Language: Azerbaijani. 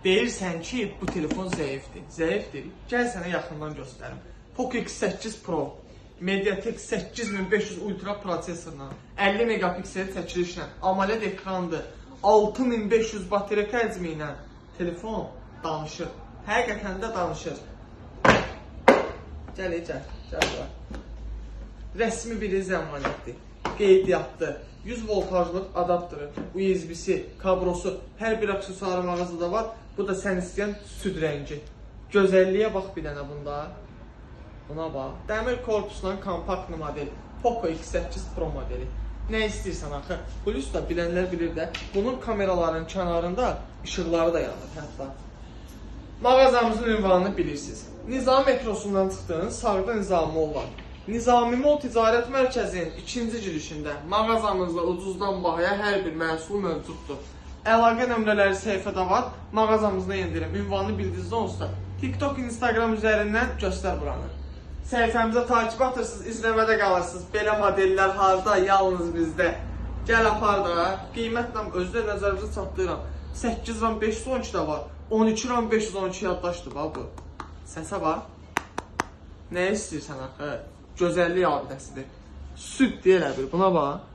Deyirsən ki, bu telefon zəifdir. Zəifdir. Gəl sənə yaxından göstərim. Poco X8 Pro, Mediatek 8500 Ultra prosesorla, 50 megapiksel çəkilişlə, AMOLED ekrandır, 6500 batarya həcmi ilə telefon danışır. Həqiqətən də danışır. Gəl. Rəsmi bir zəmanətdir. Qeydiyyatdır. 100 voltajlıq adaptörü, USB-si, kablosu, hər bir aksesuarı mağazada var. Bu da sən istəyən süd rəngi. Gözəlliyə bax bir dənə bunda. Buna bax. Dəmir korpusla kompaktlı model. Poco X8 Pro modeli. Nə istəyirsən axı? Plus da bilənlər bilir də. Bunun kameraların kənarında işıqları da yanır hətta. Mağazamızın ünvanını bilirsiniz. Nizami metrosundan çıxdığınız sağda Nizami olan. Nizami Mall Ticarət Mərkəzinin ikinci girişində mağazamızda ucuzdan bahaya hər bir məhsul mövcuddur. Əlaqə nömrələri səhifədə var. Mağazamızda yendirim. Ünvanını bildiyinizdə olsa TikTok, Instagram üzərindən göstər buranı. Səhifəmizə takip atırsınız, izləmədə qalırsınız. Belə modellər harda? Yalnız bizdə. Gəl apar da. Qiymətlə özdə nəzərinizə çatdırıram. 8 RAM 512 də var. 12 RAM 512 yaddaşdır bu. Səsə bax. Nə istəyirsən axı? Gözəllik abidəsidir. Süd deyə elə bil. Buna bax.